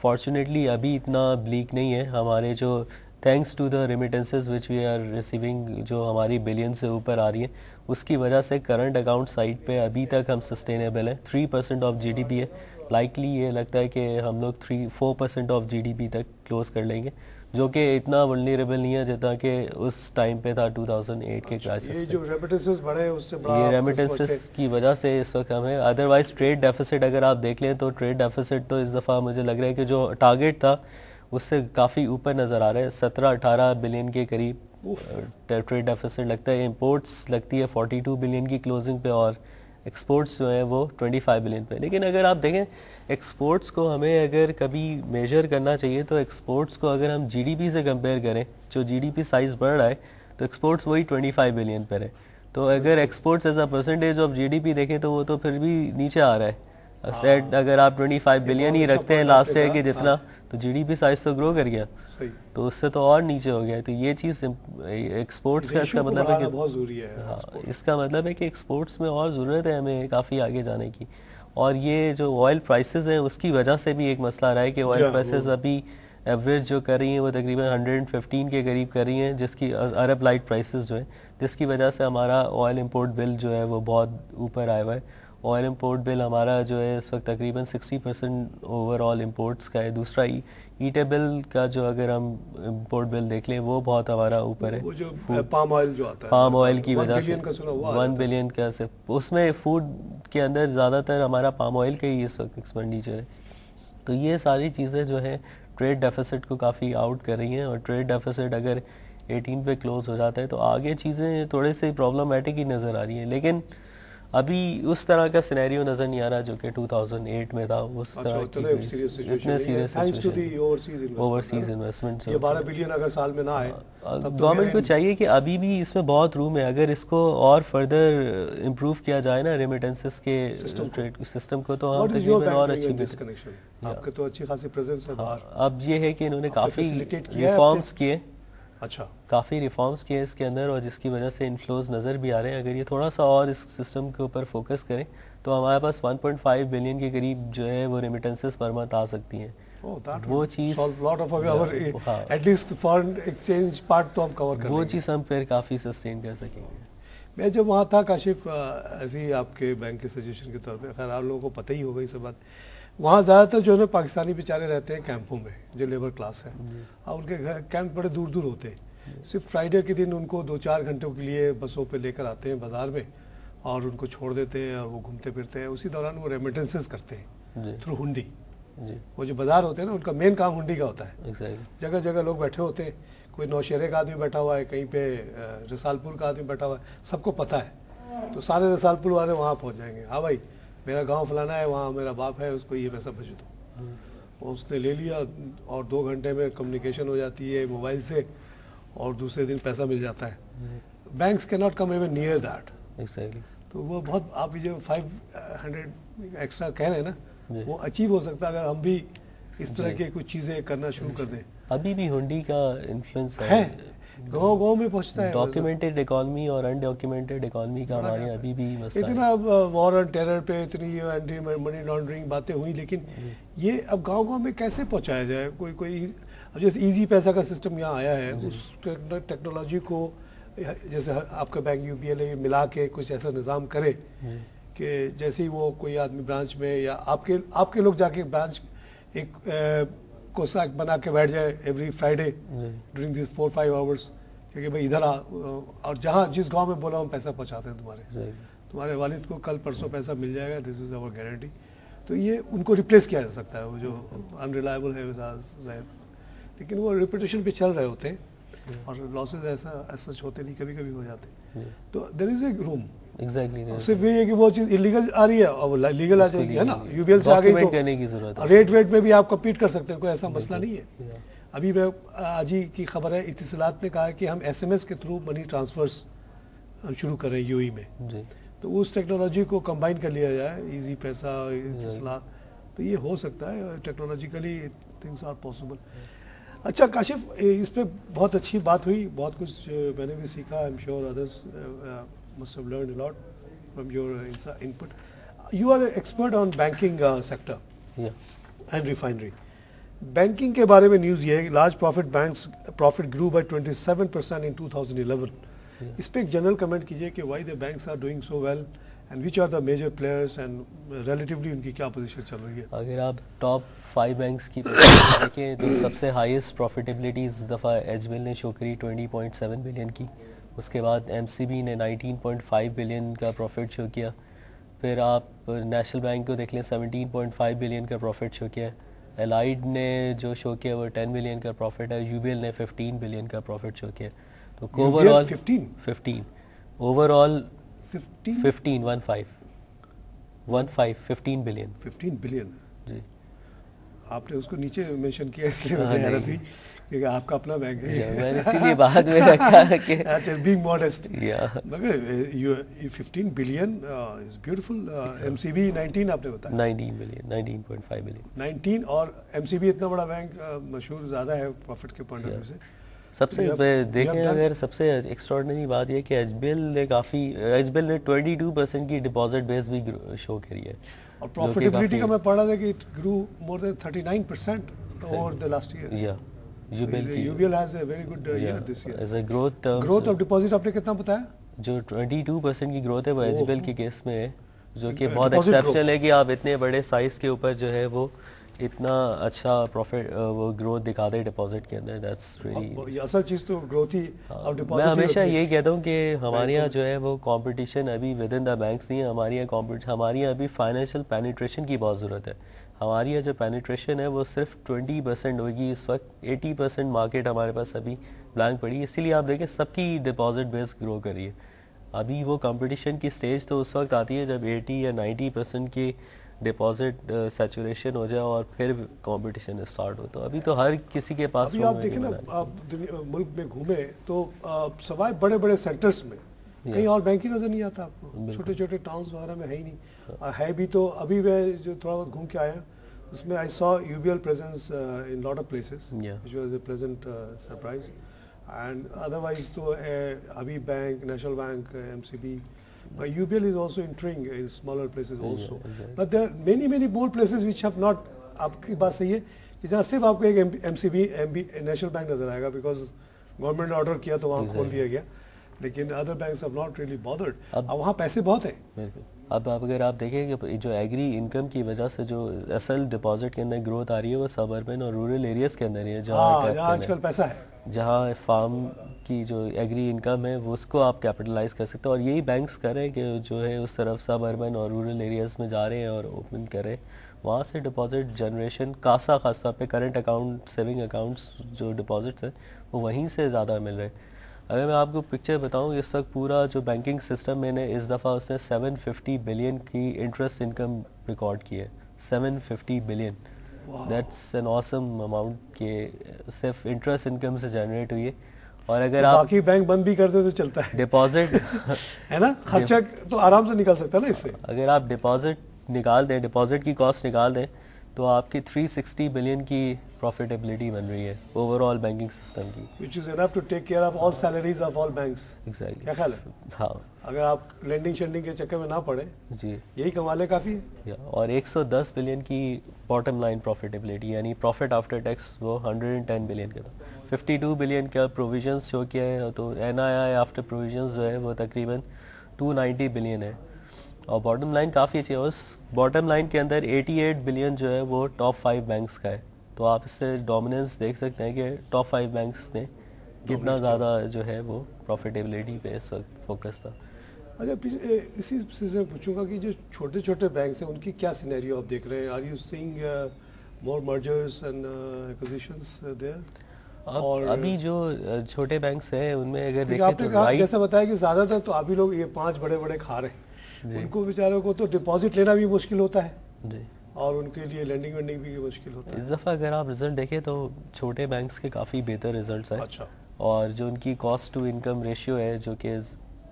फॉर्चुनेटली अभी इतना ब्लीक नहीं है। हमारे जो thanks to the remittances which we are receiving, जो हमारी बिलियन से ऊपर आ रही है, उसकी वजह से करंट अकाउंट साइड पे अभी तक हम सस्टेनेबल है। 3% ऑफ जीडीपी है। लाइकली ये लगता है कि हम लोग 3-4% ऑफ जीडीपी तक क्लोज कर लेंगे, जो कि इतना वल्नरेबल नहीं है जितना कि उस टाइम पे था 2008 के क्राइसिस। ये जो रेमिटेंसेस बढ़े उससे बड़ा, ये रेमिटेंसेस की वजह से इस वक्त हमें, अदरवाइज ट्रेड डेफिसिट अगर आप देख लें तो ट्रेड डेफिसिट तो इस दफ़ा मुझे लग रहा है कि जो टारगेट था उससे काफ़ी ऊपर नज़र आ रहा है। 17-18 बिलियन के करीब ट्रेड डेफिसिट लगता है। इंपोर्ट्स लगती है 42 बिलियन की क्लोजिंग पे, और एक्सपोर्ट्स जो है वो 25 बिलियन पे। लेकिन अगर आप देखें एक्सपोर्ट्स को हमें अगर कभी मेजर करना चाहिए तो एक्सपोर्ट्स को अगर हम जीडीपी से कंपेयर करें, जो जीडीपी साइज़ बढ़ रहा है, तो एक्सपोर्ट्स वही 25 बिलियन पर है। तो अगर exports as a percentage of GDP देखें तो वो तो फिर भी नीचे आ रहा है। सेट अगर आप 25 बिलियन ही बहुत अच्छा रखते हैं point लास्ट आपने ईयर कहा, के जितना, तो जीडीपी साइज तो ग्रो कर गया, सही, तो उससे तो और नीचे हो गया। तो ये चीज़ एक्सपोर्ट्स का इसका रेशियो को मतलब है बढ़ाना कि बहुत जरूरी है हाँ, एक्सपोर्ट। इसका मतलब है कि एक्सपोर्ट्स में और ज़रूरत है हमें काफ़ी आगे जाने की। और ये जो ऑयल प्राइसेस हैं उसकी वजह से भी एक मसला रहा है कि ऑयल या प्राइसेस वो अभी एवरेज जो कर रही हैं वो तकरीबन 115 के करीब कर रही हैं, जिसकी अरब लाइट प्राइसेस जो है, जिसकी वजह से हमारा ऑयल इंपोर्ट बिल जो है वो बहुत ऊपर आया हुआ है। ऑयल इंपोर्ट बिल हमारा जो है इस वक्त तकरीबन 60% ओवरऑल इंपोर्ट्स का है। दूसरा ईटे बिल का जो अगर हम इंपोर्ट बिल देख लें वो बहुत हमारा ऊपर है। वो जो फूड पाम ऑयल जो आता है पाम हमारे ऑयल पास की 1 वजह से बिलियन का सुना हुआ आ 1 जाता है। बिलियन का से उसमें फूड के अंदर ज़्यादातर हमारा पाम ऑयल का ही इस वक्त एक्सपेंडिचर है। तो ये सारी चीज़ें जो है ट्रेड डेफिसिट को काफ़ी आउट कर रही हैं, और ट्रेड डेफिसिट अगर 18 पे क्लोज हो जाता है तो आगे चीज़ें थोड़े से प्रॉब्लमेटिक ही नज़र आ रही हैं। लेकिन अभी उस तरह का सिनेरियो नज़र नहीं आ रहा जो कि 2008 में था, उस अच्छा, तरह इतने की सीरियस सिचुएशन इतने serious thanks to the situation, overseas overseas investment. Investment ये 12 बिलियन अगर साल में ना आए तब तो गवर्नमेंट को चाहिए कि अभी भी इसमें बहुत रूम है, अगर इसको और फर्दर इम्प्रूव किया जाए ना रेमिटेंसेस के ट्रेड सिस्टम को, तो हम व्हाट इज योर तकरीबन और बैंक अच्छी इन दिस कनेक्शन? आपके तो अच्छी खासी प्रेजेंस है बाहर। अब ये है कि इन्होंने आपने काफ़ी facilitate किया है रिफॉर्म्स किए, अच्छा, काफ़ी रिफॉर्म्स किए इसके अंदर, और जिसकी वजह से इन्फ्लोज नज़र भी आ रहे हैं। अगर ये थोड़ा सा और इस सिस्टम के ऊपर फोकस करें तो हमारे पास 1.5 बिलियन के करीब जो है वो रेमिटेंसेस पर मंथ आ सकती हैं। oh that वो would cheese solve lot of our हाँ, at least foreign exchange part तो हम कवर कर वो लेंगे। चीज़ हम फिर काफ़ी सस्टेन कर सकेंगे। मैं जब वहाँ था काशिफ, ऐसे ही आपके बैंक के सजेशन के तौर पे, खैर आप लोगों को पता ही होगा ये सब बात, वहाँ ज़्यादातर जो है ना पाकिस्तानी बेचारे रहते हैं कैंपों में, जो लेबर क्लास है, और उनके कैंप बड़े दूर दूर होते हैं। सिर्फ फ्राइडे के दिन उनको 2-4 घंटों के लिए बसों पे लेकर आते हैं बाज़ार में, और उनको छोड़ देते हैं, और वो घूमते फिरते हैं। उसी दौरान वो रेमिटेंसेस करते हैं थ्रू हुंडी। जी, वो जो बाज़ार होते हैं ना, उनका मेन काम हुंडी का होता है। एग्जैक्टली, जगह जगह लोग बैठे होते हैं, कोई नौशहरे का आदमी बैठा हुआ है, कहीं पे रसालपुर का आदमी बैठा हुआ है, सबको पता है। तो सारे रसालपुर वाले वहाँ पहुँच जाएंगे, हाँ भाई मेरा गांव फलाना है, वहाँ मेरा बाप है, उसको ये पैसा भेज दो। उसने ले लिया, और 2 घंटे में कम्युनिकेशन हो जाती है मोबाइल से, और दूसरे दिन पैसा मिल जाता है। Banks can not come even near that. Exactly. तो वो बहुत, आप जो 500 एक्स्ट्रा कह रहे हैं ना, वो अचीव हो सकता है अगर हम भी इस तरह की कुछ चीज़ें करना शुरू कर दें। अभी भी हुंडी का इन्फ्लुएंस है, गाँव गाँव में पहुँचता है। डॉक्यूमेंटेड इकोनॉमी और अनडॉक्यूमेंटेड इकोनॉमी का हमारे अभी भी मसला है। इतना वॉर ऑन टेरर पे इतनी एंटी मनी लॉन्ड्रिंग बातें हुई, लेकिन ये अब गांव गांव में कैसे पहुंचाया जाए? कोई अब जैसे इजी पैसा का सिस्टम यहाँ आया है, उस टेक्नोलॉजी को जैसे आपका बैंक यूपीएल मिला के कुछ ऐसा निज़ाम करे कि जैसे ही वो कोई आदमी ब्रांच में, या आपके लोग जाके ब्रांच एक कोसा बना के बैठ जाए every Friday during this 4-5 hours, क्योंकि भाई इधर आ, और जहाँ जिस गांव में बोला हम पैसा पहुँचाते हैं तुम्हारे वालिद को कल परसों पैसा मिल जाएगा, दिस इज़ आवर गारंटी। तो ये उनको रिप्लेस किया जा सकता है, वो जो अनरिलायबल है शायद, लेकिन वो रिपीटेशन पे चल रहे होते हैं, और लॉसेज ऐसा सच होते नहीं, कभी कभी हो जाते। तो there is a room. Exactly, सिर्फ ये है कि वो चीज़ इलीगल आ रही है, और वो लीगल आ जाएगी, है ना, यूबीएल से आ गई तो करने की जरूरत है। रेट में भी आप कम्पीट कर सकते हैं, कोई ऐसा मसला नहीं है। अभी मैं आज ही की खबर है, इत्तिसालात ने कहा है कि हम एसएमएस के थ्रू मनी ट्रांसफर्स शुरू कर रहे हैं यूएई में जी। तो उस टेक्नोलॉजी को कंबाइन कर लिया जाए, इजी पैसा, इत्तिसालात, तो ये हो सकता है, टेक्नोलॉजिकली थिंग्स आर पॉसिबल। अच्छा काशिफ, इस पे बहुत अच्छी बात हुई, बहुत कुछ मैंने भी सीखा, I am sure others must have learned a lot from your input. You are an expert on banking sector and refinery. Banking के बारे में न्यूज़ ये है, large profit banks profit grew by 27% in 2011. इस पे एक जनरल कमेंट कीजिए कि why the banks are doing so well and which are the major players and relatively उनकी क्या पोजीशन चल रही है? अगर आप टॉप 5 बैंक्स की देखें तो सबसे हाईएस्ट प्रॉफिटेबिलिटी इस दफ़ा एजविल ने शो करी 20.7 बिलियन की। उसके बाद एमसीबी ने 19.5 बिलियन का प्रॉफिट शो किया। फिर आप नेशनल बैंक को देख लें, 17.5 बिलियन का प्रॉफिट शो किया। एलाइड ने जो शो किया वो 10 बिलियन का प्रॉफिट है। यूबीएल ने 15 बिलियन का प्रॉफिट शो किया। तो ओवरऑल 15 ओवरऑल 15 बिलियन जी। आपने उसको नीचे मेंशन किया इसलिए हाँ, मुझे हैरत हुई क्योंकि आपका अपना बैंक है। मैंने इसीलिए बाद में रखा कि अच्छा, बीइंग मॉडेस्ट। या मगर you 15 billion is beautiful. MCB 19 आपने बताया। 19 बिलियन, 19.5 बिलियन। 19, और एमसीबी इतना बड़ा बैंक मशहूर ज़्यादा है प्रॉफिट के पॉइंट ऑफ व्यू से। सबसे देखें अगर सबसे एक्स्ट्राऑर्डिनरी बात यह कि एचबीएल ने 22% की डिपॉजिट बेस भी शो करी है। और प्रॉफिटेबिलिटी का मैं पढ़ रहा था कि it grew more than 39% over the last year. या UBL has a very good year this year. As a growth of deposit आपने कितना बताया? जो 22% की ग्रोथ है वो एचबीएल के केस में है, जो कि बहुत Deposit एक्सेप्शनल है कि आप इतने बड़े साइज के ऊपर जो है वो इतना अच्छा प्रॉफिट वो ग्रोथ दिखा दे डिपॉजिट के अंदर। दैट्स रियली असल चीज तो ग्रोथ ही ऑफ डिपॉजिट। मैं हमेशा यही कहता हूँ कि हमारे यहाँ जो है वो कंपटीशन अभी विद इन द बैंक्स नहीं है। हमारे यहाँ अभी फाइनेंशियल पेनिट्रेशन की बहुत ज़रूरत है। हमारी यहाँ जो पेनिट्रेशन है वो सिर्फ 20% होगी इस वक्त। 80% मार्केट हमारे पास अभी ब्लैंक पड़ी है। इसीलिए आप देखें सबकी डिपॉजिट बेस ग्रो करी है। अभी वो कंपटीशन की स्टेज तो उस वक्त आती है जब 80 या 90% की डिपॉजिट सैचुरेशन हो जाए और फिर कंपटीशन स्टार्ट हो। तो अभी तो हर किसी के पास अभी आप देखें ना, आप मुल्क में घूमे तो सवाए बड़े बड़े सेक्टर्स में कहीं और बैंक ही नजर नहीं आता आपको। छोटे छोटे टाउन्स वगैरह में है ही नहीं। और है भी तो अभी मैं जो थोड़ा बहुत घूम के आया उसमें I saw UBL presence in lot of places which was a pleasant surprise. And otherwise तो अभी bank, national bank, MCB, UBL is also entering in smaller places also. exactly. But there are many more places which have not. आपकी बात सही है कि जहाँ सिर्फ आपको एक एमसीबी, नेशनल बैंक नजर आएगा बिकॉज गवर्नमेंट ने ऑर्डर किया तो वहाँ खोल दिया गया। लेकिन other banks have not really bothered. अब वहाँ पैसे बहुत हैं। बिल्कुल। अब अगर आप देखें कि जो एग्री इनकम की वजह से जो असल डिपॉजिट के अंदर ग्रोथ आ रही है वो सबअर्बन और रूरल एरियाज के अंदर ही है, जहाँ आजकल पैसा है, जहाँ फार्म की जो एग्री इनकम है वो उसको आप कैपिटलाइज कर सकते हो। और यही बैंक्स कर रहे हैं कि जो है उस तरफ सब अर्बन और रूरल एरियाज़ में जा रहे हैं और ओपन कर रहे हैं। वहाँ से डिपॉजिट जनरेशन कासा खास तौर पे करंट अकाउंट, सेविंग अकाउंट्स जो डिपॉजिट्स हैं वो वहीं से ज़्यादा मिल रहे हैं। अगर मैं आपको पिक्चर बताऊँ, इस वक्त पूरा जो बैंकिंग सिस्टम मैंने इस दफ़ा उसने 750 बिलियन की इंटरेस्ट इनकम रिकॉर्ड की है। 750 billion, that's an awesome amount के सिर्फ इंटरेस्ट इनकम से जनरेट हुई है। और अगर तो आप बाकी बैंक बंद भी कर दे तो चलता है डिपॉजिट है ना, खर्चा तो आराम से निकल सकता है ना इससे। अगर आप डिपॉजिट निकाल दें, डिपॉजिट की कॉस्ट निकाल दें तो आपकी 360 बिलियन की प्रॉफिटेबिलिटी बन रही है ओवरऑल बैंकिंग सिस्टम की, which is enough to take care of all salaries of all banks. Exactly. क्या ख्याल है? हाँ अगर आप लेंडिंग शेंडिंग के चक्कर में ना पड़े जी, यही कमा ले काफी है। और 110 बिलियन की बॉटम लाइन प्रॉफिटेबिलिटी यानी प्रॉफिट आफ्टर टैक्स वो 110 बिलियन का था। 52 बिलियन का प्रोविजंस शो किया है, तो एनआईआई आफ्टर प्रोविजंस जो है वो तकरीबन 290 बिलियन है। और बॉटम लाइन काफ़ी अच्छी है। उस बॉटम लाइन के अंदर 88 बिलियन जो है वो टॉप 5 बैंक्स का है। तो आप इससे डोमिनेंस देख सकते हैं कि टॉप 5 बैंक्स ने कितना ज़्यादा जो है वो प्रॉफिटेबिलिटी पे इस वक्त फोकस था। अच्छा, इसी से पूछूंगा कि जो छोटे छोटे बैंक्स हैं उनकी क्या सिनेरियो आप देख रहे हैं? Are you seeing more mergers and acquisitions there? और अभी जो छोटे बैंक्स हैं उनमें अगर देखें आपने तो कहा जैसा बताया कि ज़्यादातर तो अभी लोग ये 5 बड़े बड़े खा रहे हैं, उनको बेचारों को तो डिपॉजिट लेना भी मुश्किल होता है जी, और उनके लिए लेंडिंग वेंडिंग भी मुश्किल होता है। इस दफ़ा अगर आप रिजल्ट देखें तो छोटे बैंक्स के काफ़ी बेहतर रिजल्ट्स हैं। अच्छा। और जो उनकी कॉस्ट टू इनकम रेशियो है जो कि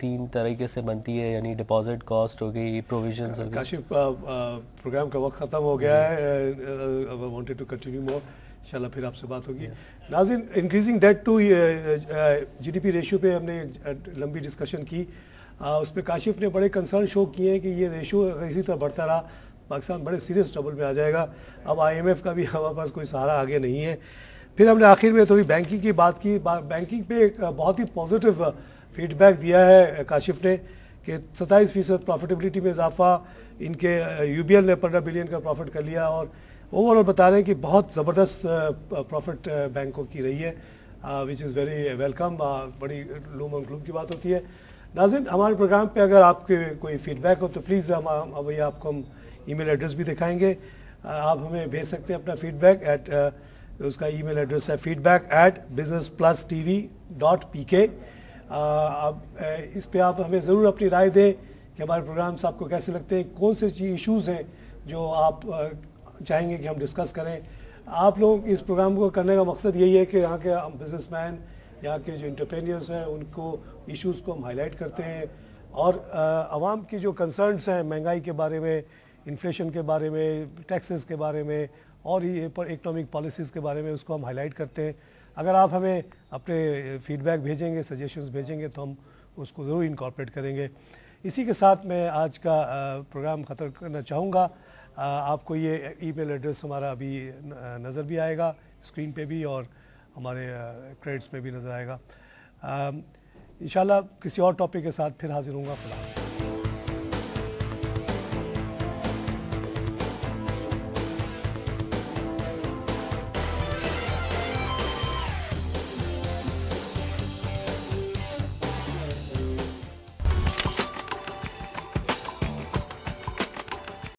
3 तरीके से बनती है, यानी डिपॉजिट कॉस्ट हो गई, प्रोविजंस हो गई। काशिफ, प्रोग्राम का वक्त ख़त्म हो गया है। I wanted to continue more, इंशाल्लाह फिर आपसे बात होगी। नाज़रीन, increasing debt to GDP ratio पे हमने लंबी डिस्कशन की। उस पर काशिफ ने बड़े कंसर्न शो किए हैं कि ये रेशियो अगर इसी तरह बढ़ता रहा पाकिस्तान बड़े सीरियस ट्रबल में आ जाएगा। अब आईएमएफ का भी हमारे पास कोई सहारा आगे नहीं है। फिर हमने आखिर में थोड़ी बैंकिंग की बात की। बैंकिंग पे एक बहुत ही पॉजिटिव फीडबैक दिया है काशिफ ने कि 27% प्रॉफिटेबिलिटी में इजाफा, इनके यूबीएल ने 15 बिलियन का प्रॉफिट कर लिया और ओवरऑल बता रहे हैं कि बहुत ज़बरदस्त प्रॉफिट बैंकों की रही है, विच इज़ वेरी वेलकम। बड़ी लूम और ग्लूम की बात होती है। नाज़रीन, हमारे प्रोग्राम पे अगर आपके कोई फीडबैक हो तो प्लीज़ हम भैया आपको हम ईमेल एड्रेस भी दिखाएंगे, आप हमें भेज सकते हैं अपना फीडबैक एट, उसका ईमेल एड्रेस है feedback@businessplusTV.pk। अब इस पे आप हमें ज़रूर अपनी राय दें कि हमारे प्रोग्राम्स आपको कैसे लगते हैं, कौन से इश्यूज़ हैं जो आप चाहेंगे कि हम डिस्कस करें। आप लोग इस प्रोग्राम को करने का मकसद यही है कि यहाँ के बिजनेसमैन, यहाँ के जो इंटरप्रेन्योर्स हैं, उनको इश्यूज़ को हम हाईलाइट करते हैं और आवाम की जो कंसर्न्स हैं महंगाई के बारे में, इन्फ्लेशन के बारे में, टैक्सेस के बारे में और ये इकोनॉमिक पॉलिसीज़ के बारे में उसको हम हाईलाइट करते हैं। अगर आप हमें अपने फीडबैक भेजेंगे, सजेशंस भेजेंगे तो हम उसको ज़रूर इनकॉर्पोरेट करेंगे। इसी के साथ मैं आज का प्रोग्राम ख़त्म करना चाहूँगा। आपको ये ईमेल एड्रेस हमारा अभी नज़र भी आएगा स्क्रीन पे भी और हमारे क्रेडिट्स में भी नज़र आएगा। इंशाल्लाह किसी और टॉपिक के साथ फिर हाजिर होऊंगा।